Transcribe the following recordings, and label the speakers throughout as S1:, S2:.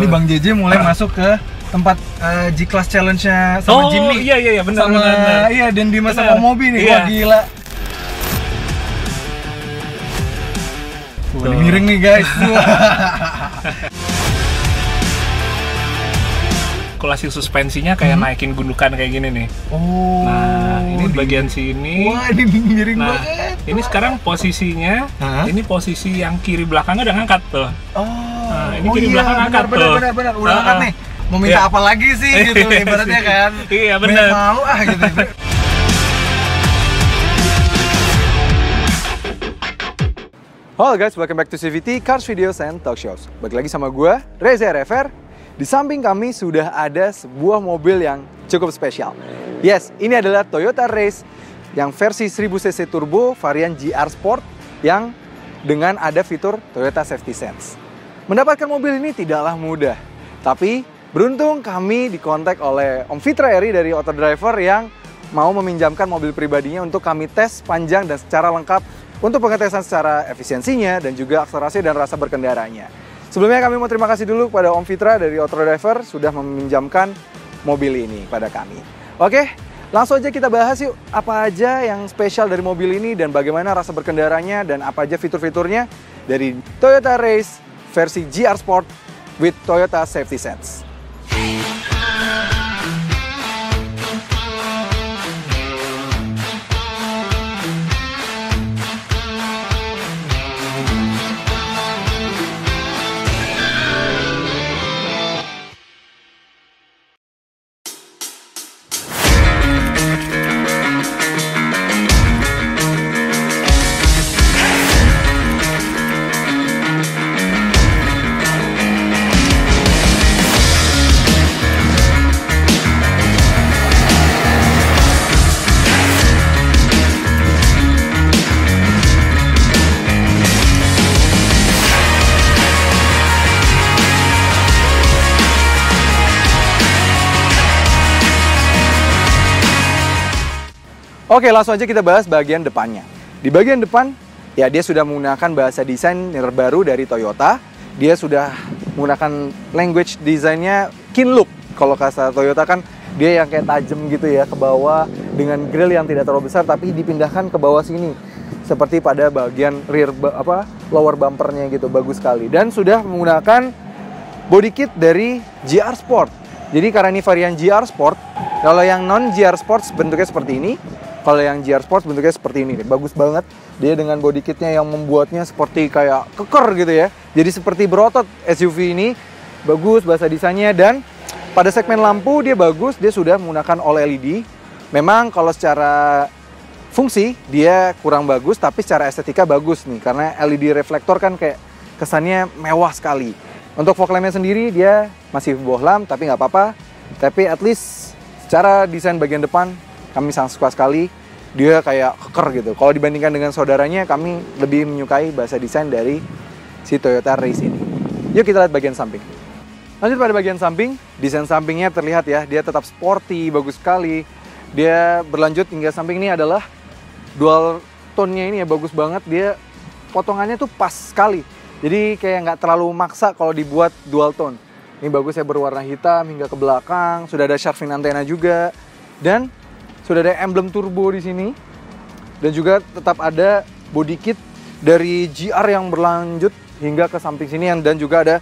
S1: Ini Bang JJ mulai masuk ke tempat G-Class Challenge-nya sama Jimny.
S2: Iya benar.
S1: Iya, dan di masa Mobi nih. Wah, gila. Ini miring nih, guys.
S2: Kalkulasi suspensinya kayak naikin gundukan kayak gini nih.
S1: Oh.
S2: Nah, ini bagian sini.
S1: Wah, ini miring
S2: nah,
S1: banget.
S2: Ini sekarang posisinya, ini posisi yang kiri belakangnya udah ngangkat tuh.
S1: Oh.
S2: Nah, ini kiri belakang ngangkat tuh.
S1: Benar. Udah ngangkat nih. Mau minta apa lagi sih gitu ibaratnya kan.
S2: Iya, benar.
S1: Mau gitu. Halo guys, welcome back to CVT Cars Videos and Talk Shows. Balik lagi sama gue, Reza RFR. Di samping kami sudah ada sebuah mobil yang cukup spesial. Yes, ini adalah Toyota Race yang versi 1000cc turbo varian GR Sport yang dengan ada fitur Toyota Safety Sense. Mendapatkan mobil ini tidaklah mudah, tapi beruntung kami dikontak oleh Om Fitra Eri dari Auto Driver yang mau meminjamkan mobil pribadinya untuk kami tes panjang dan secara lengkap untuk pengetesan secara efisiensinya dan juga akselerasi dan rasa berkendaranya. Sebelumnya kami mau terima kasih dulu kepada Om Fitra dari Auto Driver sudah meminjamkan mobil ini pada kami. Oke, langsung aja kita bahas yuk apa aja yang spesial dari mobil ini dan bagaimana rasa berkendaranya dan apa aja fitur-fiturnya dari Toyota Race versi GR Sport with Toyota Safety Sense. Oke, langsung aja kita bahas bagian depannya. Di bagian depan, ya dia sudah menggunakan bahasa desain yang terbaru dari Toyota. Dia sudah menggunakan language desainnya Kin Look. Kalau kata Toyota kan dia yang kayak tajam gitu ya ke bawah dengan grill yang tidak terlalu besar tapi dipindahkan ke bawah sini. Seperti pada bagian rear lower bumpernya gitu, bagus sekali. Dan sudah menggunakan body kit dari GR Sport. Jadi karena ini varian GR Sport, kalau yang non GR Sport bentuknya seperti ini. Kalau yang GR Sport bentuknya seperti ini, bagus banget. Dia dengan body kitnya yang membuatnya seperti kayak keker gitu ya. Jadi seperti berotot SUV ini, bagus bahasa desainnya. Dan pada segmen lampu dia bagus, dia sudah menggunakan all LED. Memang kalau secara fungsi dia kurang bagus, tapi secara estetika bagus nih. Karena LED reflektor kan kayak kesannya mewah sekali. Untuk fog lampnya sendiri dia masih bohlam, tapi nggak apa-apa. Tapi at least secara desain bagian depan kami sangat suka sekali, dia kayak keker gitu. Kalau dibandingkan dengan saudaranya, kami lebih menyukai bahasa desain dari si Toyota Race ini. Yuk kita lihat bagian samping. Lanjut pada bagian samping, desain sampingnya terlihat ya, dia tetap sporty, bagus sekali. Dia berlanjut hingga samping ini adalah dual tone-nya ini ya, bagus banget. Dia potongannya tuh pas sekali. Jadi kayak nggak terlalu maksa kalau dibuat dual tone. Ini bagus ya, berwarna hitam hingga ke belakang. Sudah ada shark fin antena juga. Dan sudah ada emblem turbo di sini dan juga tetap ada body kit dari GR yang berlanjut hingga ke samping sini dan juga ada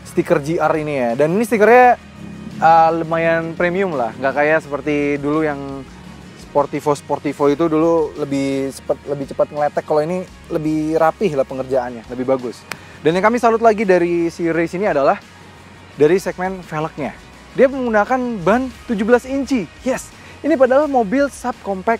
S1: stiker GR ini ya. Dan ini stikernya lumayan premium lah, nggak kayak seperti dulu yang Sportivo itu dulu lebih cepat ngeletek. Kalau ini lebih rapih lah pengerjaannya, lebih bagus. Dan yang kami salut lagi dari si Race ini adalah dari segmen velgnya. Dia menggunakan ban 17 inci. Yes. Ini padahal mobil subcompact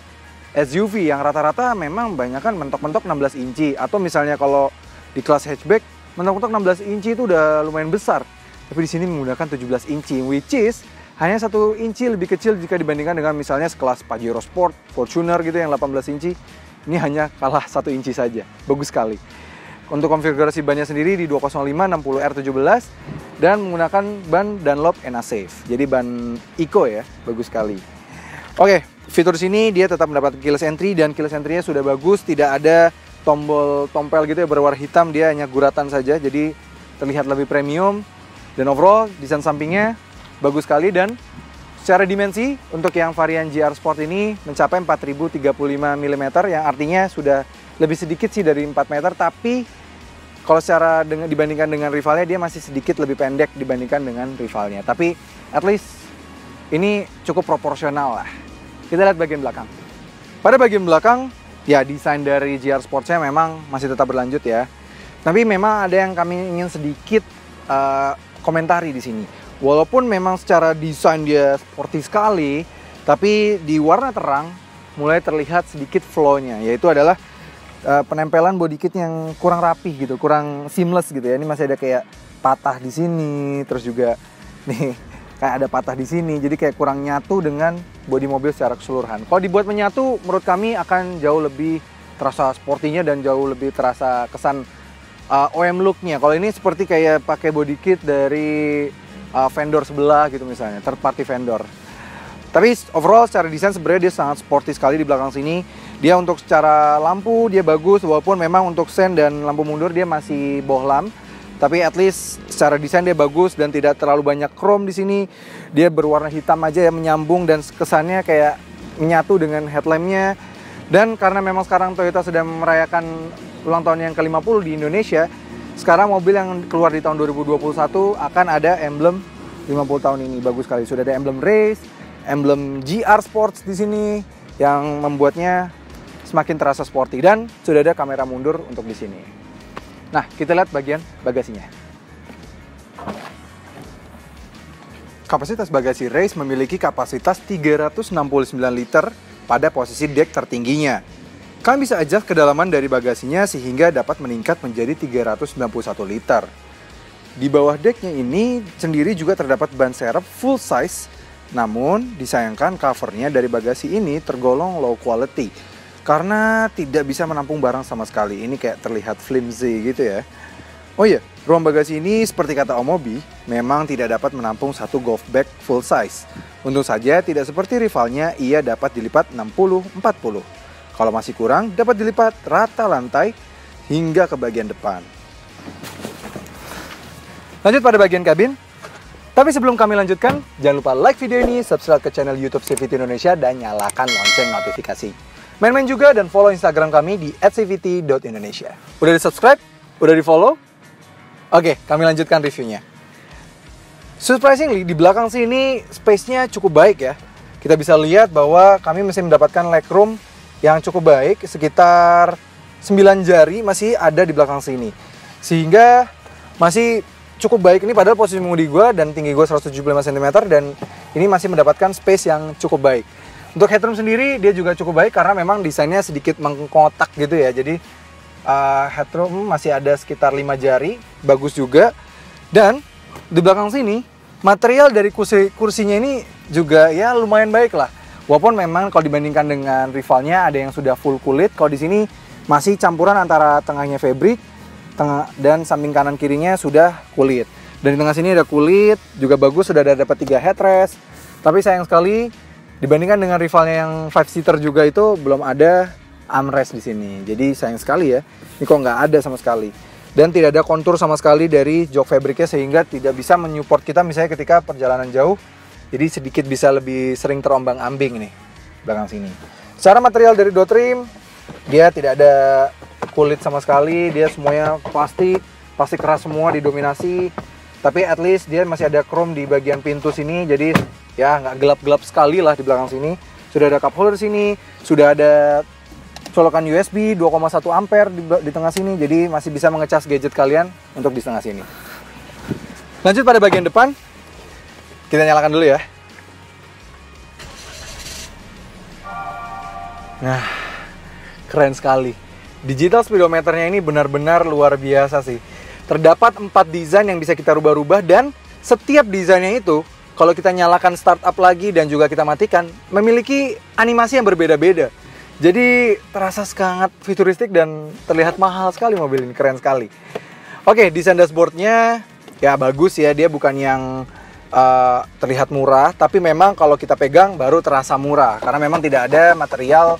S1: SUV yang rata-rata memang banyak kan mentok-mentok 16 inci. Atau misalnya kalau di kelas hatchback, mentok-mentok 16 inci itu udah lumayan besar. Tapi di sini menggunakan 17 inci, which is hanya 1 inci lebih kecil jika dibandingkan dengan misalnya sekelas Pajero Sport, Fortuner gitu yang 18 inci. Ini hanya kalah 1 inci saja, bagus sekali. Untuk konfigurasi bannya sendiri di 205 60R17 dan menggunakan ban Dunlop NA-Safe. Jadi ban Eco ya, bagus sekali. Oke, fitur sini dia tetap mendapat keyless entry dan keyless entry-nya sudah bagus, tidak ada tombol tompel gitu ya berwarna hitam, dia hanya guratan saja, jadi terlihat lebih premium. Dan overall desain sampingnya bagus sekali, dan secara dimensi untuk yang varian GR Sport ini mencapai 4035 mm, yang artinya sudah lebih sedikit sih dari 4 meter, tapi kalau secara dibandingkan dengan rivalnya dia masih sedikit lebih pendek dibandingkan dengan rivalnya. Tapi at least ini cukup proporsional lah. Kita lihat bagian belakang. Pada bagian belakang ya desain dari GR Sportsnya memang masih tetap berlanjut ya. Tapi memang ada yang kami ingin sedikit komentari di sini. Walaupun memang secara desain dia sporty sekali, tapi di warna terang mulai terlihat sedikit flow-nya, yaitu adalah penempelan body kit yang kurang rapih gitu, kurang seamless gitu ya. Ini masih ada kayak patah di sini, terus juga nih kayak ada patah di sini, jadi kayak kurang nyatu dengan bodi mobil secara keseluruhan. Kalau dibuat menyatu, menurut kami akan jauh lebih terasa sportinya dan jauh lebih terasa kesan OM look-nya. Kalau ini seperti kayak pakai body kit dari vendor sebelah gitu misalnya, third party vendor. Tapi overall secara desain sebenarnya dia sangat sporty sekali di belakang sini. Dia untuk secara lampu dia bagus, walaupun memang untuk sen dan lampu mundur dia masih bohlam. Tapi at least secara desain dia bagus dan tidak terlalu banyak chrome di sini. Dia berwarna hitam aja ya, menyambung dan kesannya kayak menyatu dengan headlampnya. Dan karena memang sekarang Toyota sedang merayakan ulang tahun yang ke-50 di Indonesia, sekarang mobil yang keluar di tahun 2021 akan ada emblem 50 tahun ini. Bagus sekali. Sudah ada emblem race, emblem GR Sports di sini yang membuatnya semakin terasa sporty, dan sudah ada kamera mundur untuk di sini. Nah, kita lihat bagian bagasinya. Kapasitas bagasi race memiliki kapasitas 369 liter pada posisi dek tertingginya. Kalian bisa adjust kedalaman dari bagasinya sehingga dapat meningkat menjadi 391 liter. Di bawah deknya ini sendiri juga terdapat ban serep full size, namun disayangkan covernya dari bagasi ini tergolong low quality karena tidak bisa menampung barang sama sekali. Ini kayak terlihat flimsy gitu ya. Oh iya, ruang bagasi ini seperti kata Om Mobi, memang tidak dapat menampung satu golf bag full size. Untung saja tidak seperti rivalnya, ia dapat dilipat 60-40. Kalau masih kurang, dapat dilipat rata lantai hingga ke bagian depan. Lanjut pada bagian kabin. Tapi sebelum kami lanjutkan, jangan lupa like video ini, subscribe ke channel YouTube CVT Indonesia, dan nyalakan lonceng notifikasi. Main-main juga dan follow Instagram kami di @cvt.indonesia. Udah di subscribe? Udah di follow? Oke, kami lanjutkan reviewnya. Surprisingly, di belakang sini space-nya cukup baik ya. Kita bisa lihat bahwa kami masih mendapatkan legroom yang cukup baik, sekitar 9 jari masih ada di belakang sini. Sehingga masih cukup baik. Ini padahal posisi mengemudi gue dan tinggi gue 175 cm, dan ini masih mendapatkan space yang cukup baik. Untuk headroom sendiri dia juga cukup baik karena memang desainnya sedikit mengkotak gitu ya. Jadi headroom masih ada sekitar 5 jari, bagus juga. Dan di belakang sini material dari kursinya ini juga ya lumayan baik lah. Walaupun memang kalau dibandingkan dengan rivalnya ada yang sudah full kulit, kalau di sini masih campuran antara tengahnya fabric, dan samping kanan kirinya sudah kulit. Dan di tengah sini ada kulit, juga bagus, sudah ada dapat 3 headrest. Tapi sayang sekali dibandingkan dengan rivalnya yang 5-seater juga itu belum ada armrest di sini. Jadi sayang sekali ya, ini kok nggak ada sama sekali. Dan tidak ada kontur sama sekali dari jok fabriknya sehingga tidak bisa menyupport kita misalnya ketika perjalanan jauh. Jadi sedikit bisa lebih sering terombang-ambing nih belakang sini. Secara material dari door trim, dia tidak ada kulit sama sekali, dia semuanya plastik keras semua didominasi. Tapi at least dia masih ada chrome di bagian pintu sini, jadi ya nggak gelap-gelap sekali lah di belakang sini. Sudah ada cup holder sini, sudah ada colokan USB 2,1 ampere di tengah sini, jadi masih bisa mengecas gadget kalian untuk di tengah sini. Lanjut pada bagian depan, kita nyalakan dulu ya. Nah, keren sekali. Digital speedometernya ini benar-benar luar biasa sih. Terdapat 4 desain yang bisa kita rubah-rubah, dan setiap desainnya itu kalau kita nyalakan startup lagi dan juga kita matikan, memiliki animasi yang berbeda-beda. Jadi terasa sangat futuristik dan terlihat mahal sekali mobil ini, keren sekali. Oke, desain dashboardnya ya bagus ya, dia bukan yang terlihat murah, tapi memang kalau kita pegang baru terasa murah karena memang tidak ada material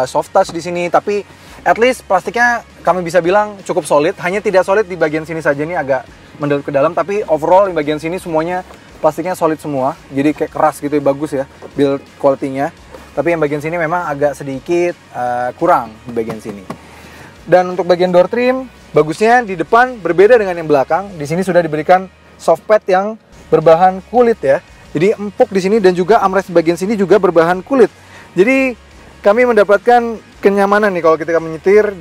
S1: soft touch di sini. Tapi at least plastiknya kami bisa bilang cukup solid, hanya tidak solid di bagian sini saja, ini agak mendalam ke dalam, tapi overall di bagian sini semuanya plastiknya solid semua, jadi kayak keras gitu ya, bagus ya build quality-nya. Tapi yang bagian sini memang agak sedikit kurang di bagian sini. Dan untuk bagian door trim, bagusnya di depan berbeda dengan yang belakang. Di sini sudah diberikan soft pad yang berbahan kulit ya. Jadi empuk di sini, dan juga armrest bagian sini juga berbahan kulit. Jadi kami mendapatkan kenyamanan nih kalau kita menyetir,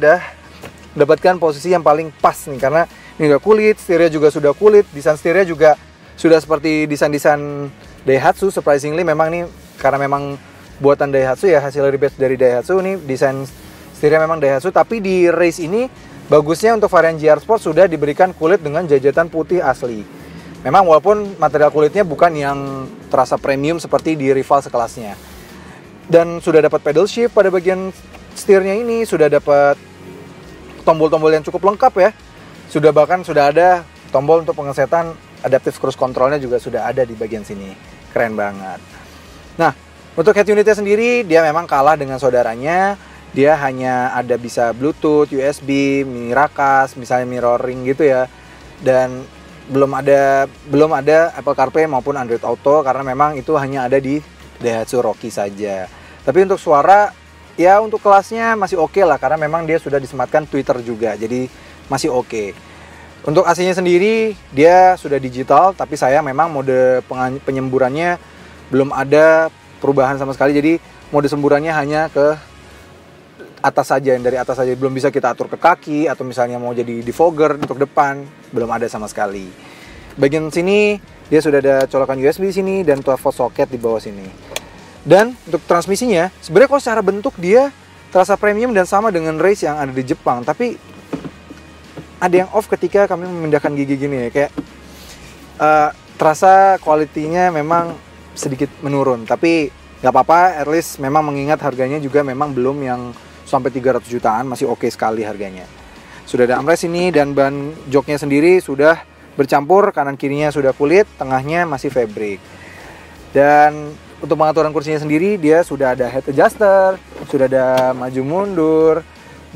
S1: dapatkan posisi yang paling pas nih, karena ini udah kulit, setirnya juga sudah kulit, desain setirnya juga sudah seperti desain-desain Daihatsu. Surprisingly memang nih, karena memang buatan Daihatsu ya, hasil rebate dari Daihatsu nih, desain setirnya memang Daihatsu. Tapi di race ini bagusnya untuk varian GR Sport sudah diberikan kulit dengan jajetan putih asli. Memang walaupun material kulitnya bukan yang terasa premium seperti di rival sekelasnya. Dan sudah dapat pedal shift pada bagian setirnya ini, sudah dapat tombol-tombol yang cukup lengkap ya. Bahkan sudah ada tombol untuk pengesetan adaptive cruise controlnya juga sudah ada di bagian sini. Keren banget. Nah, untuk head unitnya sendiri dia memang kalah dengan saudaranya. Dia hanya ada bisa Bluetooth, USB, mini rakas, misalnya mirroring gitu ya. Dan belum ada Apple CarPlay maupun Android Auto, karena memang itu hanya ada di Daihatsu Rocky saja. Tapi untuk suara, ya untuk kelasnya masih oke lah, karena memang dia sudah disematkan Twitter juga, jadi masih oke. Untuk AC-nya sendiri, dia sudah digital, tapi saya memang mode penyemburannya belum ada perubahan sama sekali, jadi mode semburannya hanya ke atas saja, yang dari atas saja, belum bisa kita atur ke kaki, atau misalnya mau jadi defogger untuk depan, belum ada sama sekali. Bagian sini, dia sudah ada colokan USB di sini, dan 12 volt socket di bawah sini. Dan untuk transmisinya, sebenarnya kalau secara bentuk dia terasa premium dan sama dengan race yang ada di Jepang. Tapi ada yang off ketika kami memindahkan gigi gini ya. Kayak terasa kualitinya memang sedikit menurun. Tapi nggak apa-apa, at least memang mengingat harganya juga memang belum yang sampai 300 jutaan, masih oke sekali harganya. Sudah ada armrest ini, dan ban joknya sendiri sudah bercampur, kanan kirinya sudah kulit, tengahnya masih fabric. Dan untuk pengaturan kursinya sendiri, dia sudah ada head adjuster, sudah ada maju mundur,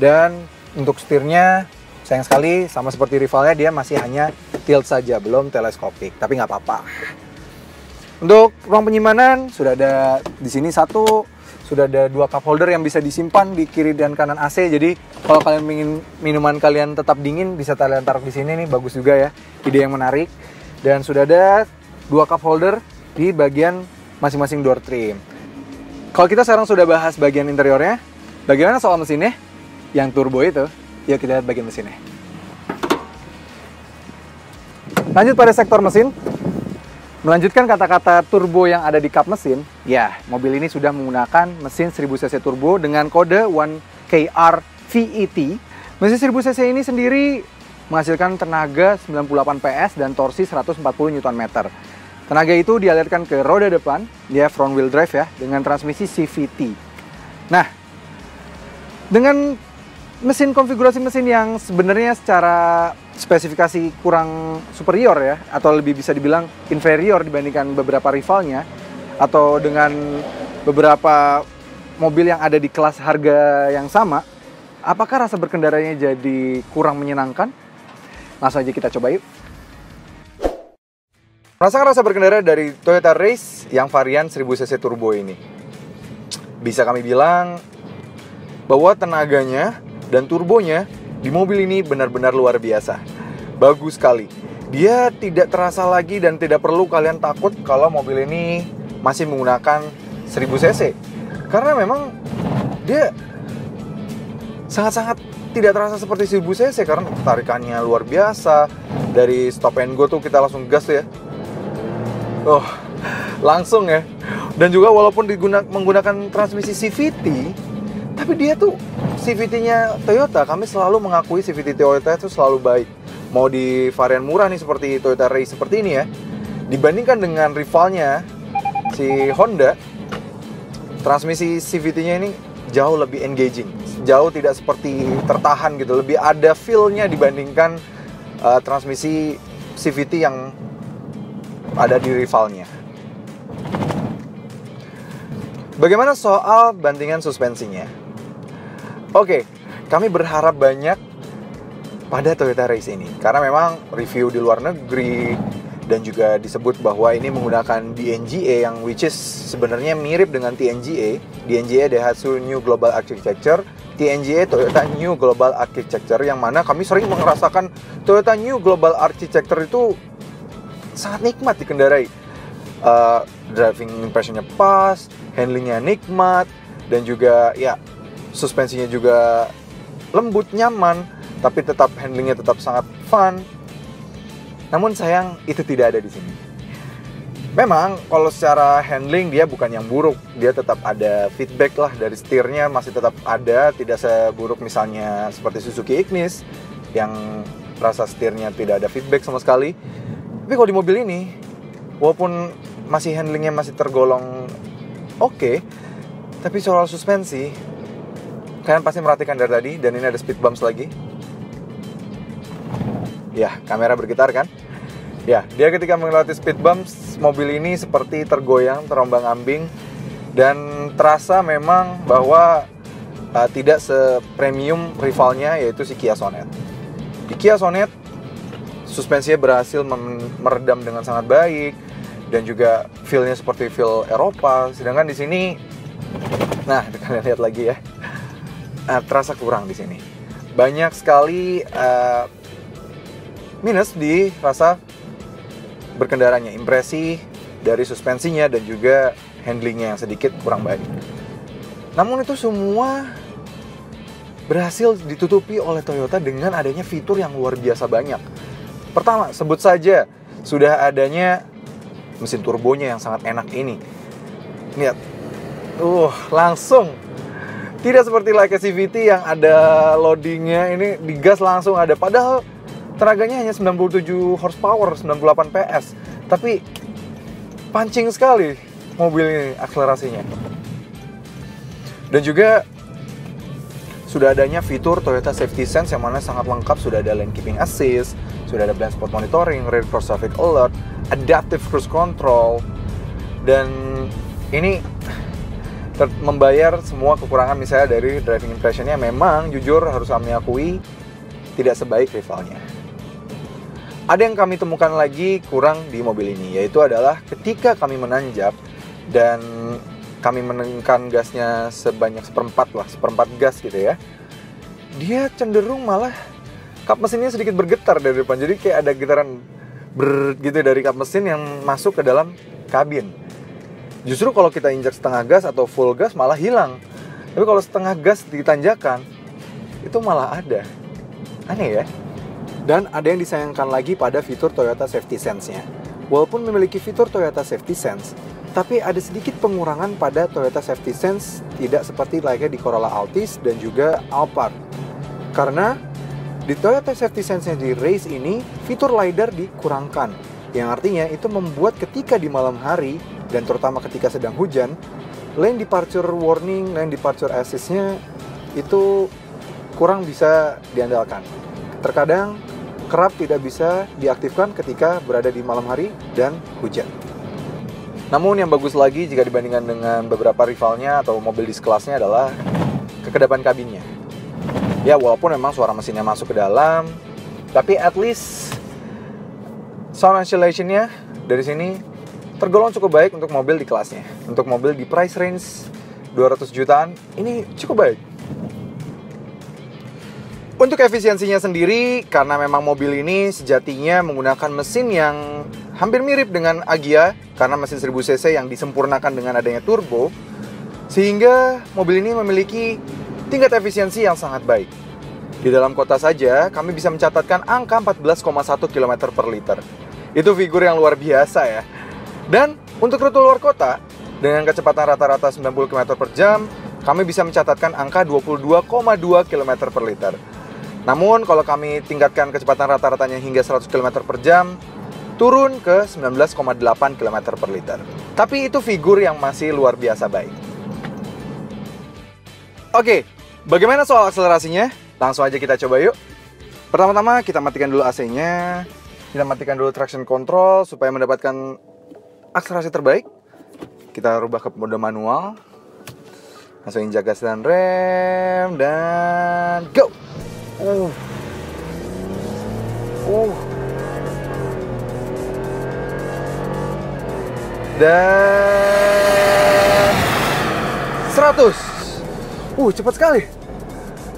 S1: dan untuk setirnya sayang sekali sama seperti rivalnya dia masih hanya tilt saja, belum teleskopik, tapi nggak apa-apa. Untuk ruang penyimpanan sudah ada di sini satu, sudah ada 2 cup holder yang bisa disimpan di kiri dan kanan AC. Jadi kalau kalian ingin minuman kalian tetap dingin, bisa kalian taruh di sini nih, bagus juga ya, ide yang menarik. Dan sudah ada 2 cup holder di bagian masing-masing door trim. Kalau kita sekarang sudah bahas bagian interiornya, bagaimana soal mesinnya? Yang turbo itu, yuk kita lihat bagian mesinnya. Lanjut pada sektor mesin. Melanjutkan kata-kata turbo yang ada di kap mesin, ya, mobil ini sudah menggunakan mesin 1000 cc turbo dengan kode 1KR VET. Mesin 1000 cc ini sendiri menghasilkan tenaga 98 PS dan torsi 140 Nm. Tenaga itu dialirkan ke roda depan, dia front wheel drive ya, dengan transmisi CVT. Nah, dengan konfigurasi mesin yang sebenarnya secara spesifikasi kurang superior ya, atau lebih bisa dibilang inferior dibandingkan beberapa rivalnya, atau dengan beberapa mobil yang ada di kelas harga yang sama, apakah rasa berkendaranya jadi kurang menyenangkan? Langsung aja kita coba yuk. Rasakan rasa berkendara dari Toyota Race yang varian 1000 cc turbo ini. Bisa kami bilang bahwa tenaganya dan turbonya di mobil ini benar-benar luar biasa. Bagus sekali. Dia tidak terasa lagi dan tidak perlu kalian takut kalau mobil ini masih menggunakan 1000 cc. Karena memang dia sangat-sangat tidak terasa seperti 1000 cc karena tarikannya luar biasa. Dari stop and go tuh kita langsung gas tuh ya. Oh, langsung ya. Dan juga walaupun menggunakan transmisi CVT, tapi dia tuh CVT-nya Toyota, kami selalu mengakui CVT Toyota itu selalu baik. Mau di varian murah nih seperti Toyota Race seperti ini ya, dibandingkan dengan rivalnya si Honda, transmisi CVT-nya ini jauh lebih engaging, jauh tidak seperti tertahan gitu, lebih ada feel-nya dibandingkan transmisi CVT yang ada di rivalnya. Bagaimana soal bandingan suspensinya? Oke, kami berharap banyak pada Toyota Race ini. Karena memang review di luar negeri dan juga disebut bahwa ini menggunakan DNGA yang which is sebenarnya mirip dengan TNGA. DNGA Daihatsu New Global Architecture, TNGA Toyota New Global Architecture, yang mana kami sering merasakan Toyota New Global Architecture itu sangat nikmat dikendarai. Driving impressionnya pas, handlingnya nikmat, dan juga ya suspensinya juga lembut, nyaman, tapi tetap handlingnya tetap sangat fun. Namun sayang itu tidak ada di sini. Memang kalau secara handling dia bukan yang buruk, dia tetap ada feedback lah dari setirnya, masih tetap ada, tidak seburuk misalnya seperti Suzuki Ignis yang rasa setirnya tidak ada feedback sama sekali. Tapi kalau di mobil ini, walaupun masih handlingnya masih tergolong oke, tapi soal suspensi, kalian pasti merhatikan dari tadi, dan ini ada speed bumps lagi. Ya, kamera bergetar kan? Ya, dia ketika melewati speed bumps, mobil ini seperti tergoyang, terombang-ambing, dan terasa memang bahwa tidak sepremium rivalnya, yaitu si Kia Sonet. Di Kia Sonet, suspensinya berhasil meredam dengan sangat baik, dan juga feel-nya seperti feel Eropa. Sedangkan di sini, nah kalian lihat lagi ya, terasa kurang di sini. Banyak sekali minus di rasa berkendaranya, impresi dari suspensinya dan juga handlingnya yang sedikit kurang baik. Namun itu semua berhasil ditutupi oleh Toyota dengan adanya fitur yang luar biasa banyak. Pertama, sebut saja sudah adanya mesin turbonya yang sangat enak ini. Lihat, langsung. Tidak seperti like CVT yang ada loadingnya, ini digas langsung ada. Padahal tenaganya hanya 97 horsepower, 98 PS. Tapi pancing sekali mobil ini akselerasinya. Dan juga sudah adanya fitur Toyota Safety Sense yang mana sangat lengkap. Sudah ada lane keeping assist, sudah ada blind spot monitoring, rear cross traffic alert, adaptive cruise control. Dan ini membayar semua kekurangan misalnya dari driving impressionnya. Memang jujur harus kami akui tidak sebaik rivalnya. Ada yang kami temukan lagi kurang di mobil ini, yaitu adalah ketika kami menanjak dan kami menekan gasnya sebanyak seperempat gas gitu ya, dia cenderung malah kap mesinnya sedikit bergetar dari depan. Jadi kayak ada getaran gitu dari kap mesin yang masuk ke dalam kabin. Justru kalau kita injak setengah gas atau full gas malah hilang. Tapi kalau setengah gas di tanjakan, itu malah ada. Aneh ya. Dan ada yang disayangkan lagi pada fitur Toyota Safety Sense-nya. Walaupun memiliki fitur Toyota Safety Sense, tapi ada sedikit pengurangan pada Toyota Safety Sense, tidak seperti layaknya di Corolla Altis dan juga Alphard. Karena di Toyota Safety Sense-nya di Race ini, fitur LiDAR dikurangkan. Yang artinya itu membuat ketika di malam hari, dan terutama ketika sedang hujan, lane departure warning, lane departure assist-nya itu kurang bisa diandalkan. Terkadang kerap tidak bisa diaktifkan ketika berada di malam hari dan hujan. Namun yang bagus lagi jika dibandingkan dengan beberapa rivalnya atau mobil di sekelasnya adalah kekedapan kabinnya. Ya walaupun memang suara mesinnya masuk ke dalam, tapi at least sound insulation-nya dari sini tergolong cukup baik untuk mobil di kelasnya. Untuk mobil di price range 200 jutaan, ini cukup baik. Untuk efisiensinya sendiri, karena memang mobil ini sejatinya menggunakan mesin yang hampir mirip dengan Agya, karena mesin 1000cc yang disempurnakan dengan adanya turbo, sehingga mobil ini memiliki tingkat efisiensi yang sangat baik. Di dalam kota saja, kami bisa mencatatkan angka 14,1 km per liter. Itu figur yang luar biasa ya. Dan untuk rute luar kota, dengan kecepatan rata-rata 90 km per jam, kami bisa mencatatkan angka 22,2 km per liter. Namun kalau kami tingkatkan kecepatan rata-ratanya hingga 100 km per jam, turun ke 19,8 km per liter. Tapi itu figur yang masih luar biasa baik. Oke, bagaimana soal akselerasinya? Langsung aja kita coba yuk. Pertama-tama kita matikan dulu AC-nya. Kita matikan dulu traction control supaya mendapatkan akselerasi terbaik. Kita rubah ke mode manual. Langsung injak gas dan rem, dan go! Dan 100. Cepat sekali.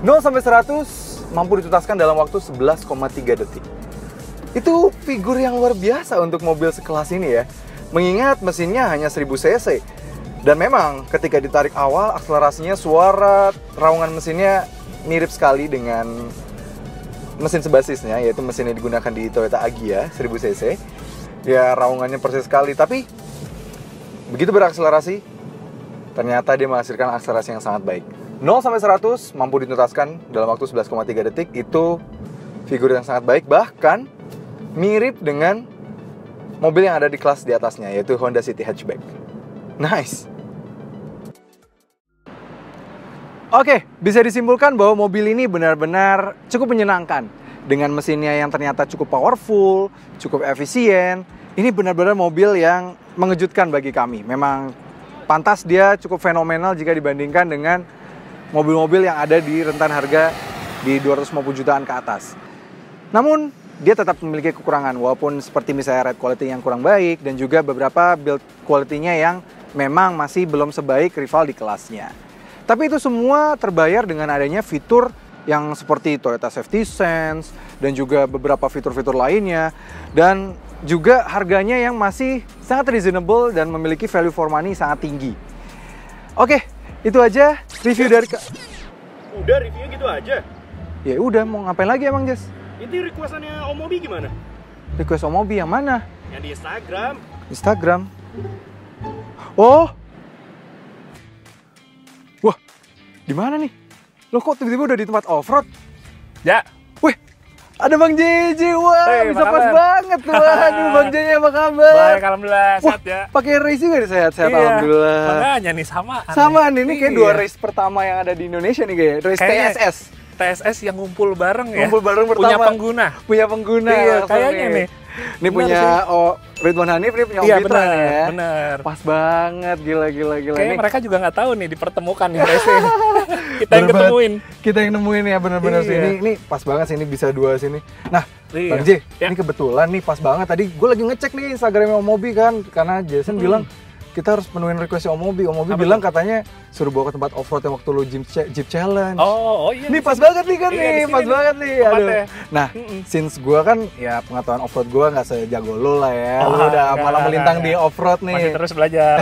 S1: 0 sampai 100 mampu dituntaskan dalam waktu 11,3 detik. Itu figur yang luar biasa untuk mobil sekelas ini ya. Mengingat mesinnya hanya 1000 cc. Dan memang ketika ditarik awal, akselerasinya, suara, raungan mesinnya mirip sekali dengan mesin sebasisnya, yaitu mesin yang digunakan di Toyota Agya 1000 cc. Ya, raungannya persis sekali, tapi begitu berakselerasi, ternyata dia menghasilkan akselerasi yang sangat baik. 0 sampai 100 mampu dituntaskan dalam waktu 11,3 detik. Itu figur yang sangat baik, bahkan mirip dengan mobil yang ada di kelas di atasnya, yaitu Honda City Hatchback. Nice. Oke, bisa disimpulkan bahwa mobil ini benar-benar cukup menyenangkan. Dengan mesinnya yang ternyata cukup powerful, cukup efisien. Ini benar-benar mobil yang mengejutkan bagi kami. Memang pantas dia cukup fenomenal jika dibandingkan dengan mobil-mobil yang ada di rentan harga di 250 jutaan ke atas. Namun, dia tetap memiliki kekurangan, walaupun seperti misalnya ride quality yang kurang baik dan juga beberapa build quality-nya yang memang masih belum sebaik rival di kelasnya. Tapi itu semua terbayar dengan adanya fitur yang seperti Toyota Safety Sense dan juga beberapa fitur-fitur lainnya, dan juga harganya yang masih sangat reasonable dan memiliki value for money sangat tinggi. Oke, itu aja review dari
S3: Udah, reviewnya gitu aja?
S1: Ya udah, mau ngapain lagi emang, Jess?
S3: Ini requestannya Om Mobi gimana?
S1: Request Om Mobi yang mana?
S3: Yang di Instagram.
S1: Instagram. Oh. Wah, di mana nih? Lo kok tiba-tiba udah di tempat off-road?
S2: Ya.
S1: Wih, ada Bang JJ. Wah,
S2: Hey,
S1: bisa pas banget tuh. Aduh, Bang JJ apa kabar?
S2: Baik, alhamdulillah. Sehat ya.
S1: Pakai racing gak sehat-sehat?
S2: Iya,
S1: Alhamdulillah.
S2: makanya nih sama.
S1: Samaan ini kayak
S2: Iya.
S1: 2 race pertama yang ada di Indonesia nih kayaknya. Race
S2: Kayaknya
S1: TSS.
S2: TSS yang ngumpul bareng ya.
S1: Ngumpul bareng
S2: Punya
S1: pertama.
S2: pengguna.
S1: Punya pengguna.
S2: Iya,
S1: langsung
S2: kayaknya nih.
S1: Ini
S2: Bener
S1: punya
S2: sih.
S1: Ridwan Hanif, ini punya Om
S2: Iya,
S1: Fitra nih ya.
S2: bener.
S1: Pas banget, gila.
S2: Kayaknya
S1: Ini
S2: mereka juga nggak tahu nih dipertemukan nih racing. Kita yang
S1: bener
S2: ketemuin.
S1: banget. Kita yang nemuin ya, bener-bener sih.
S2: Iya.
S1: Ini pas banget sih, ini bisa 2 sini. Nah,
S2: Iya.
S1: Bang J,
S2: Ya.
S1: ini kebetulan nih pas banget. Tadi gue lagi ngecek nih Instagramnya Om Mobi kan, karena Jason bilang kita harus penuhin requestnya Om Mobi. Om Mobi
S2: Apa
S1: bilang katanya suruh bawa ke tempat off-road yang waktu lu Jeep Challenge.
S2: Oh iya.
S1: Ini
S2: di
S1: pas
S2: sini.
S1: banget nih kan
S2: Iya,
S1: nih,
S2: di sini
S1: pas
S2: nih
S1: banget nih.
S2: tempatnya.
S1: Aduh. Nah, since gue kan ya pengetahuan off-road gue nggak sejago lo lah ya. Lu udah malah melintang di off-road nih.
S2: Masih terus belajar.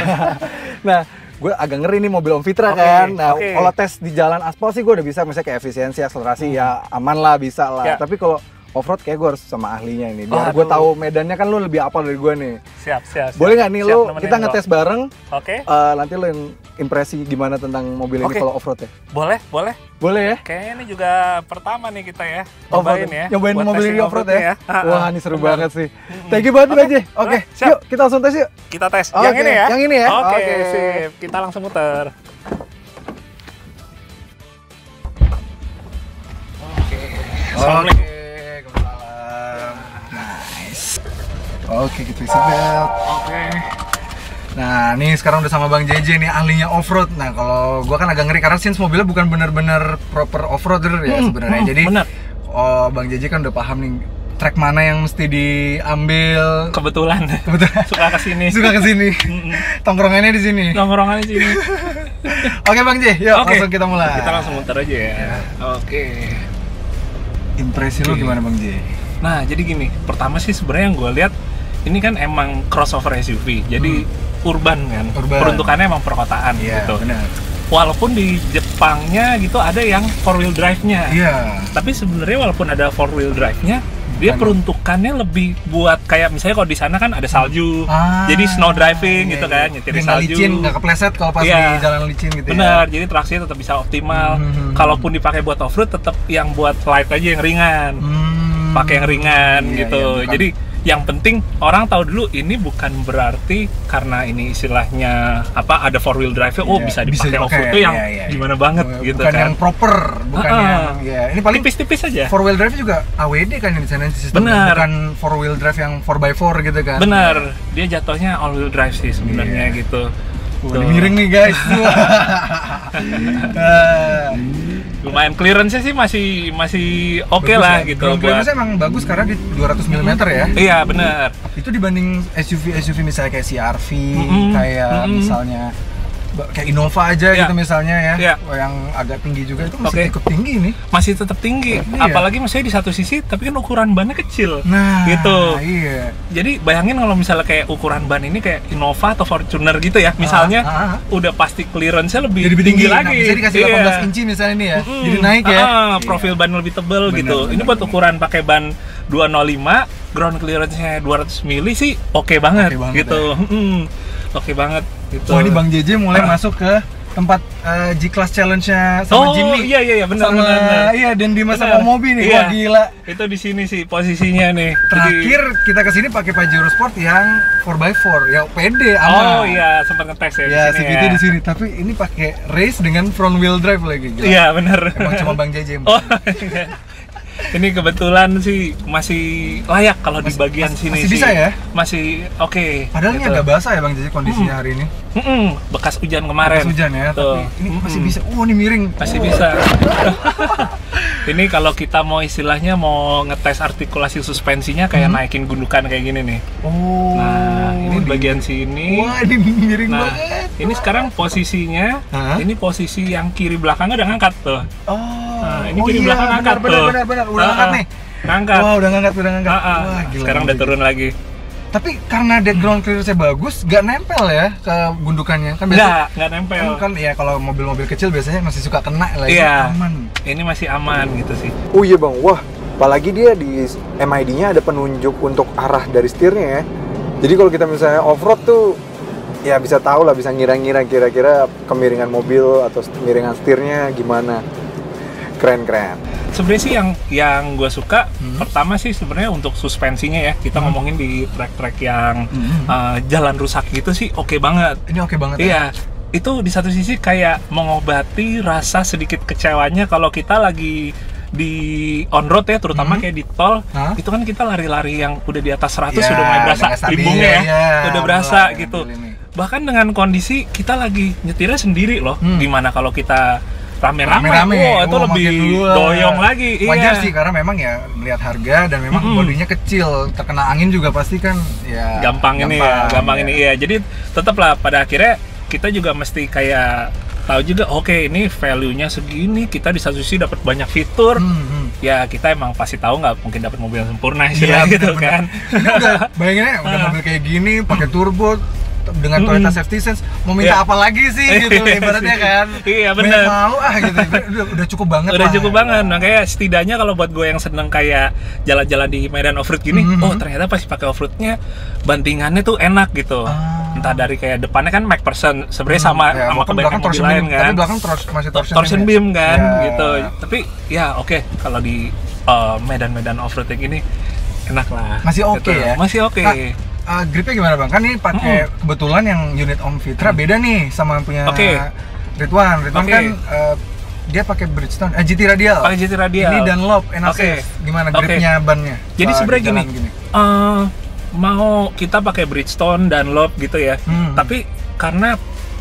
S1: Nah, gue agak ngeri nih mobil Om Fitra
S2: Oke,
S1: kan. Nah,
S2: oke.
S1: kalau tes di jalan aspal sih gue udah bisa, misalnya kayak efisiensi, akselerasi ya aman lah, bisa lah.
S2: Ya.
S1: Tapi kalau off-road kayak gue harus sama ahlinya ini. Biar
S2: Aduh.
S1: gue tahu medannya, kan lu lebih apal dari gue nih.
S2: Siap.
S1: Boleh nggak nih
S2: Siap
S1: lu
S2: nemenin
S1: kita
S2: lo.
S1: ngetes bareng?
S2: Oke.
S1: Nanti lu yang impresi gimana tentang mobil ini
S2: Oke.
S1: kalau off-road ya?
S2: Boleh.
S1: Boleh ya?
S2: Kayaknya ini juga pertama nih kita ya.
S1: Off-road.
S2: Nyobain ya.
S1: Nyobain
S2: buat
S1: mobil
S2: testing
S1: ini off-road ya? Wah, ini seru
S2: Bener.
S1: banget sih. Thank you banget Bang J. Oke,
S2: siap.
S1: yuk kita langsung tes yuk.
S2: Kita tes.
S1: Oke,
S2: Yang ini ya?
S1: yang ini ya?
S2: Oke,
S1: Oke.
S2: sip. Kita langsung muter. Assalamualaikum.
S1: Waalaikumsalam. Nice. Oke, kita isi belt.
S2: Oke.
S1: Nah, nih sekarang udah sama Bang JJ nih, ahlinya off-road. Nah, kalau gua kan agak ngeri karena since mobilnya bukan bener-bener proper off-roader ya sebenarnya. Jadi,
S2: bener.
S1: Bang JJ kan udah paham nih track mana yang mesti diambil.
S2: Kebetulan. Suka kesini.
S1: Suka kesini. Tongkrongannya di sini.
S2: Nongkrongan di sini.
S1: Oke Bang J, yuk
S2: Oke.
S1: langsung kita mulai.
S2: Kita langsung muter aja ya. Oke.
S1: Impresi lu
S2: Oke.
S1: gimana Bang J?
S2: Nah, jadi gini. Pertama sih sebenarnya yang gue lihat ini kan emang crossover SUV. Jadi urban kan.
S1: Urban.
S2: Peruntukannya emang perkotaan
S1: Iya,
S2: gitu.
S1: benar.
S2: Walaupun di Jepangnya gitu ada yang 4-wheel drive-nya.
S1: Iya.
S2: Tapi sebenarnya walaupun ada 4-wheel drive-nya, dia peruntukannya lebih buat kayak misalnya kalau di sana kan ada salju. Jadi snow driving
S1: iya,
S2: gitu
S1: iya.
S2: kan, nyetir di
S1: Biar nggak
S2: salju.
S1: licin, nggak kepleset kalau pas
S2: Iya.
S1: di jalan licin gitu ya.
S2: Benar, jadi traksinya tetap bisa optimal. Kalaupun dipakai buat off-road tetap yang buat light aja yang ringan. Pakai yang ringan
S1: Iya,
S2: gitu.
S1: iya, bukan.
S2: Jadi yang penting orang tahu dulu ini bukan berarti karena ini istilahnya apa ada 4-wheel drive
S1: Iya,
S2: bisa dipakai off-road tuh yang gimana banget gitu
S1: bukan
S2: kan.
S1: yang proper, bukan yang ya. Ini paling
S2: Tipis-tipis aja.
S1: 4-wheel drive juga AWD kan yang di sana sistemnya.
S2: Benar.
S1: Bukan 4-wheel drive yang 4x4 gitu kan.
S2: Bener, dia jatuhnya all-wheel drive sih sebenarnya
S1: Iya.
S2: gitu.
S1: Wah, ini miring nih guys.
S2: lumayan clearance-nya sih masih oke lah
S1: ya.
S2: gitu.
S1: Ground clearance emang bagus karena di 200 mm ya.
S2: Iya benar.
S1: Itu dibanding SUV misalnya kayak CR-V, kayak misalnya kayak Innova aja gitu misalnya ya, yang agak tinggi juga itu masih cukup tinggi nih.
S2: Masih tetap tinggi, apalagi misalnya di satu sisi, tapi kan ukuran bannya kecil.
S1: Nah,
S2: gitu.
S1: Iya.
S2: Jadi bayangin kalau misalnya kayak ukuran ban ini kayak Innova atau Fortuner gitu ya, misalnya udah pasti clearance-nya lebih tinggi lagi.
S1: Nah, bisa dikasih 18 inci misalnya nih ya, jadi naik ya.
S2: Profil ban lebih tebel gitu. Ini buat ukuran pakai ban 205, ground clearance-nya 200 mili sih oke banget gitu. Oke banget gitu.
S1: Wah, ini Bang JJ mulai masuk ke tempat G-Class Challenge-nya sama Jimmy.
S2: Iya benar.
S1: Iya, dan di masa Mobi nih. Wah, gila.
S2: Itu di sini sih posisinya nih.
S1: Terakhir kita kesini pakai Pajero Sport yang 4x4, ya pede aman.
S2: Oh iya, sempat ngetes ya.
S1: Ya, segitu di sini. Tapi ini pakai race dengan front wheel drive lagi. Gila.
S2: Iya, benar.
S1: Emang cuma Bang JJ.
S2: Oh, iya. Ini kebetulan sih masih layak kalau di bagian sini
S1: masih
S2: sih.
S1: Bisa ya?
S2: Masih oke.
S1: Padahal ini agak basah ya Bang JJ kondisinya hari ini.
S2: Bekas hujan kemarin.
S1: Bekas hujan ya, tapi ini masih bisa. Ini miring.
S2: Masih bisa. Ini kalau kita mau istilahnya mau ngetes artikulasi suspensinya kayak naikin gundukan kayak gini nih.
S1: Oh.
S2: Nah, ini bagian sini.
S1: Wah, ini miring banget.
S2: Ini sekarang posisinya, ini posisi yang kiri belakangnya udah ngangkat tuh. Nah, ini kiri belakang ngangkat tuh.
S1: Benar. Udah ngangkat nih.
S2: Ngangkat.
S1: Wah, udah ngangkat.
S2: Wah, gila. Sekarang udah turun lagi.
S1: Tapi karena ground clearance-nya bagus, nggak nempel ya ke gundukannya kan biasanya.
S2: Nggak nempel.
S1: Kan ya kalau mobil-mobil kecil biasanya masih suka kena lah.
S2: Iya.
S1: Aman.
S2: Ini masih aman gitu sih.
S1: Oh iya Bang, wah. Apalagi dia di MID-nya ada penunjuk untuk arah dari setirnya ya. Jadi kalau kita misalnya off-road tuh ya bisa tahu lah, bisa ngira-ngira kira-kira kemiringan mobil atau kemiringan setirnya gimana. Keren.
S2: Sebenarnya sih yang gue suka pertama sih sebenarnya untuk suspensinya ya, kita ngomongin di trek-trek yang jalan rusak gitu sih oke banget.
S1: Ini oke banget.
S2: Iya. Itu di satu sisi kayak mengobati rasa sedikit kecewanya kalau kita lagi di on road ya, terutama kayak di tol. Itu kan kita lari-lari yang udah di atas 100 udah mulai berasa limbungnya ya. Udah berasa gitu. Bahkan dengan kondisi kita lagi nyetirnya sendiri loh. Gimana kalau kita rame-rame, itu lebih doyong lagi.
S1: Wajar sih karena memang ya melihat harga dan memang bodinya kecil, terkena angin juga pasti kan ya
S2: gampang ini ya. Jadi tetaplah pada akhirnya kita juga mesti kayak tahu juga oke, ini value-nya segini, kita di satu sisi dapat banyak fitur. Ya kita emang pasti tahu nggak mungkin dapat mobil yang sempurna istilahnya gitu kan.
S1: Udah bayanginnya udah mobil kayak gini pakai turbo dengan Toyota Safety Sense, mau minta apa lagi sih gitu ibaratnya kan.
S2: Iya benar.
S1: Mau gitu. Udah cukup banget.
S2: Udah cukup banget. Nah kayak setidaknya kalau buat gue yang seneng kayak jalan-jalan di medan off-road gini, oh ternyata pas pakai off-roadnya bantingannya tuh enak gitu. Entah dari kayak depannya kan MacPherson sebenarnya sama kebanyakan mobil lain kan.
S1: Tapi belakang masih
S2: torsion beam kan gitu. Tapi ya oke kalau di medan-medan off-road kayak gini enak lah.
S1: Masih oke ya.
S2: Masih oke.
S1: Gripnya gimana Bang? Kan ini pakai kebetulan yang unit Om Fitra beda nih sama punya Ridwan kan dia pakai Bridgestone GT Radial.
S2: Pakai GT Radial.
S1: Ini Dunlop NACS. Gimana gripnya bannya?
S2: Jadi sebenarnya gini. Mau kita pakai Bridgestone Dunlop gitu ya. Tapi karena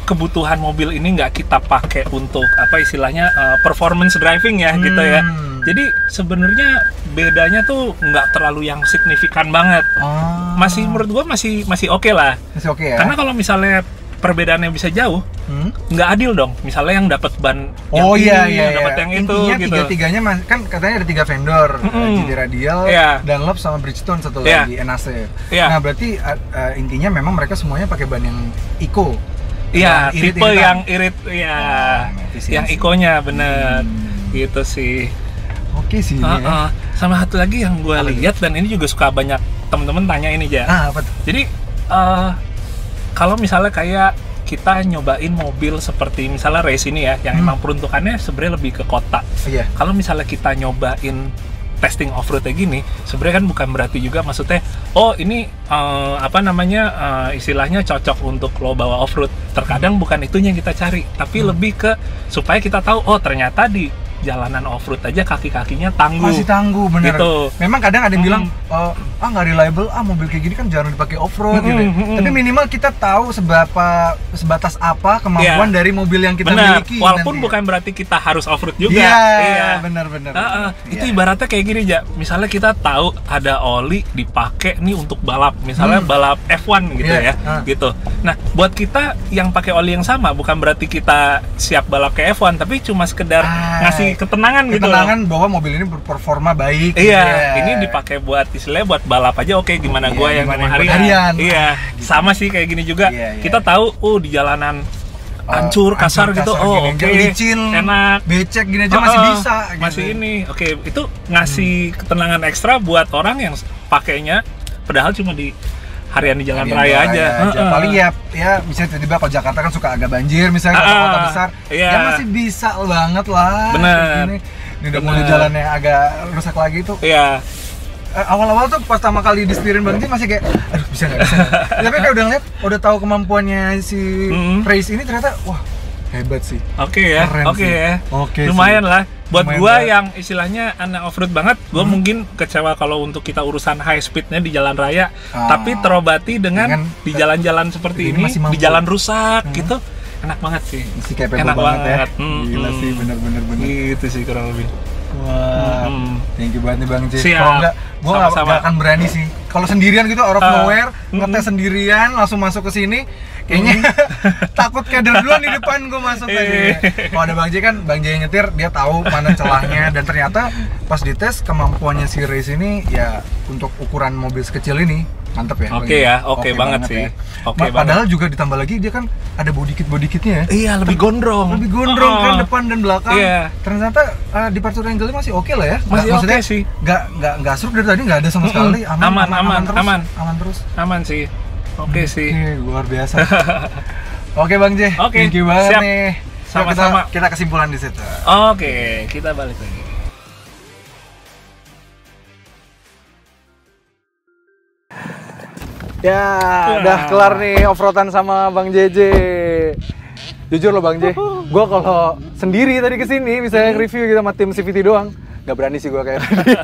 S2: kebutuhan mobil ini nggak kita pakai untuk apa istilahnya performance driving ya gitu ya. Jadi sebenarnya bedanya tuh nggak terlalu yang signifikan banget. Masih menurut gua masih oke lah.
S1: Masih oke ya.
S2: Karena kalau misalnya perbedaannya bisa jauh, nggak adil dong. Misalnya yang dapat ban yang ini, dapat yang itu.
S1: Intinya
S2: gitu.
S1: tiga-tiganya kan katanya ada 3 vendor, GT Radial, Dunlop sama Bridgestone satu lagi NAC. Nah berarti intinya memang mereka semuanya pakai ban yang eco.
S2: Iya, tipe yang irit, yang eco-nya bener, gitu sih.
S1: Oke sih.
S2: Sama satu lagi yang gue lihat dan ini juga suka banyak temen-temen tanya ini aja.
S1: Apa tuh?
S2: Jadi kalau misalnya kayak kita nyobain mobil seperti misalnya race ini ya, yang emang peruntukannya sebenarnya lebih ke kota. Kalau misalnya kita nyobain testing off-road kayak gini, sebenarnya kan bukan berarti juga maksudnya, oh ini istilahnya cocok untuk lo bawa off-road. Terkadang bukan itunya yang kita cari, tapi lebih ke supaya kita tahu, oh ternyata di jalanan off-road aja kaki-kakinya tangguh.
S1: Masih tangguh, bener.
S2: Gitu.
S1: Memang kadang ada yang bilang, nggak reliable, mobil kayak gini kan jarang dipakai off-road gitu. Tapi minimal kita tahu sebatas apa kemampuan dari mobil yang kita miliki.
S2: Walaupun
S1: nanti.
S2: bukan berarti kita harus off-road juga.
S1: Iya, benar-benar.
S2: Itu ibaratnya kayak gini, Ja. Misalnya kita tahu ada oli dipakai nih untuk balap, misalnya balap F1 gitu ya, gitu. Nah, buat kita yang pakai oli yang sama bukan berarti kita siap balap ke F1, tapi cuma sekedar ngasih ketenangan gitu.
S1: Ketenangan bahwa mobil ini berperforma baik.
S2: Iya, ini dipakai buat istilahnya buat balap aja. Oke, gimana gua yang harian. Iya, sama sih kayak gini juga. Kita tahu, di jalanan hancur, kasar gitu. Oke,
S1: licin,
S2: enak,
S1: becek gini aja masih bisa. Gitu.
S2: Masih ini. Oke, itu ngasih ketenangan ekstra buat orang yang pakainya, padahal cuma di harian di jalan raya aja.
S1: Paling ya misalnya tiba-tiba kalau Jakarta kan suka agak banjir misalnya kota-kota besar, ya masih bisa banget lah.
S2: Bener.
S1: Ini udah mulai jalannya agak rusak lagi tuh.
S2: Iya.
S1: Awal-awal tuh pertama kali disetirin Bang Ji masih kayak aduh bisa nggak. Tapi kayak udah ngeliat, udah tahu kemampuannya si Race ini ternyata wah hebat sih.
S2: Oke ya.
S1: Oke.
S2: Lumayan lah. Buat gua yang istilahnya anak off-road banget, gua mungkin kecewa kalau untuk kita urusan high speednya di jalan raya, tapi terobati dengan di jalan-jalan seperti ini, di jalan rusak gitu, enak banget sih.
S1: Masih capable banget ya. Gila sih, bener-bener.
S2: Gitu sih kurang lebih.
S1: Wah, thank you banget nih Bang J.
S2: Siap.
S1: Kalau enggak, gua nggak akan berani sih. Kalau sendirian gitu out of nowhere, ngetes sendirian, langsung masuk ke sini, kayaknya takut keder duluan di depan gua masuk aja. Kalau ada Bang J kan, Bang J yang nyetir, dia tahu mana celahnya dan ternyata pas dites kemampuannya si Race ini ya untuk ukuran mobil sekecil ini mantep ya.
S2: Oke banget sih.
S1: Padahal juga ditambah lagi dia kan ada body kitnya ya.
S2: Iya, lebih gondrong
S1: kan depan dan belakang. Ternyata di partur angle masih oke lah ya.
S2: Masih oke sih.
S1: Nggak seruk dari tadi, nggak ada sama sekali. Aman terus.
S2: Aman sih. Oke sih.
S1: Luar biasa. Oke Bang J. Thank you banget nih.
S2: Sama-sama.
S1: Kita kesimpulan di situ.
S2: Oke, kita balik lagi.
S1: Ya, udah kelar nih off-roadan sama Bang JJ. Jujur loh Bang J, gue kalau sendiri tadi kesini, misalnya review gitu sama tim CVT doang, nggak berani sih gue kayak tadi.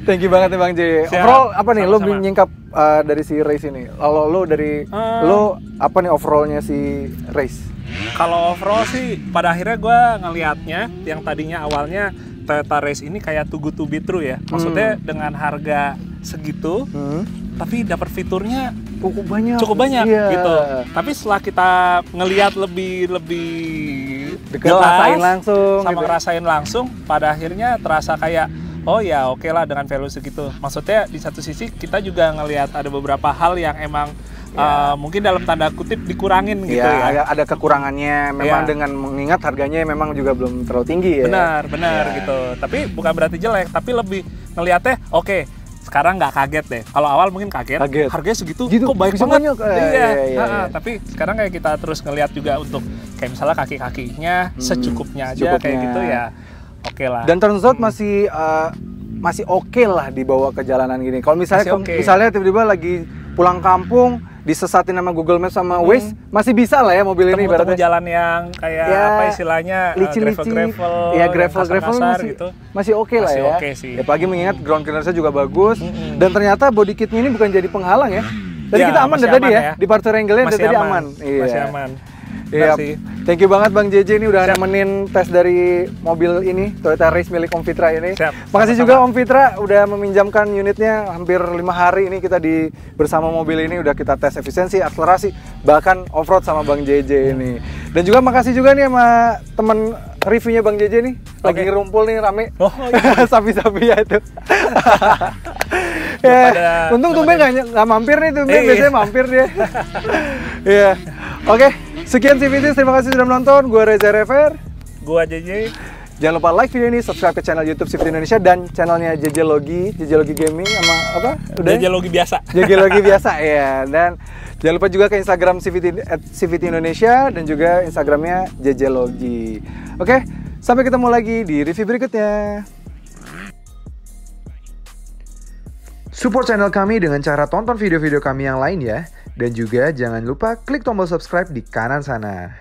S1: Thank you banget nih Bang J. Overall apa nih, lo nyingkap dari si Race ini? Kalau lo dari lo apa nih overallnya si Race?
S2: Kalau overall sih, pada akhirnya gue ngelihatnya yang tadinya awalnya Toyota Race ini kayak too good to be true ya. Maksudnya dengan harga segitu, tapi dapat fiturnya cukup banyak gitu. Tapi setelah kita ngelihat lebih
S1: ngerasain langsung
S2: sama ngerasain langsung, pada akhirnya terasa kayak oh ya oke lah dengan value segitu. Maksudnya di satu sisi kita juga ngelihat ada beberapa hal yang emang mungkin dalam tanda kutip dikurangin gitu ya.
S1: Ada kekurangannya memang dengan mengingat harganya memang juga belum terlalu tinggi ya.
S2: Benar gitu. Tapi bukan berarti jelek, tapi lebih ngelihatnya oke. Sekarang nggak kaget deh. Kalau awal mungkin kaget. Harganya segitu kok baik banget. Iya. Tapi sekarang kayak kita terus ngelihat juga untuk kayak misalnya kaki-kakinya secukupnya aja kayak gitu ya. Oke lah.
S1: Dan turns out masih oke lah dibawa ke jalanan gini. Kalau misalnya tiba-tiba lagi pulang kampung disesatin sama Google Maps sama Waze, masih bisa lah ya mobil ini ibaratnya.
S2: Jalan yang kayak apa istilahnya gravel
S1: masih oke lah ya.
S2: Oke sih.
S1: Ya pagi mengingat ground clearance-nya juga bagus dan ternyata body kitnya ini bukan jadi penghalang ya. Tadi kita aman dari tadi ya. Di partur angle-nya dari tadi aman.
S2: Masih aman.
S1: Iya. Thank you banget Bang JJ ini udah nemenin tes dari mobil ini Toyota Race milik Om Fitra ini. Makasih juga Om Fitra udah meminjamkan unitnya hampir 5 hari ini kita bersama mobil ini udah kita tes efisiensi, akselerasi, bahkan off-road sama Bang JJ ini. Dan juga makasih juga nih sama temen reviewnya Bang JJ nih, lagi ngerumpul nih rame. Sapi-sapi ya itu. Untung tumben nggak mampir nih, biasanya mampir dia. Iya. Oke. Sekian CVT, terima kasih sudah menonton. Gua Reza Rever.
S2: Gua JJ.
S1: Jangan lupa like video ini, subscribe ke channel YouTube CVT Indonesia dan channelnya JJ Logi Gaming sama apa? Udah?
S2: JJ Logi biasa.
S1: JJ Logi biasa ya. Dan jangan lupa juga ke Instagram CVT Indonesia dan juga Instagramnya JJ Logi. Oke, sampai ketemu lagi di review berikutnya. Support channel kami dengan cara tonton video-video kami yang lain ya. Dan juga jangan lupa klik tombol subscribe di kanan sana.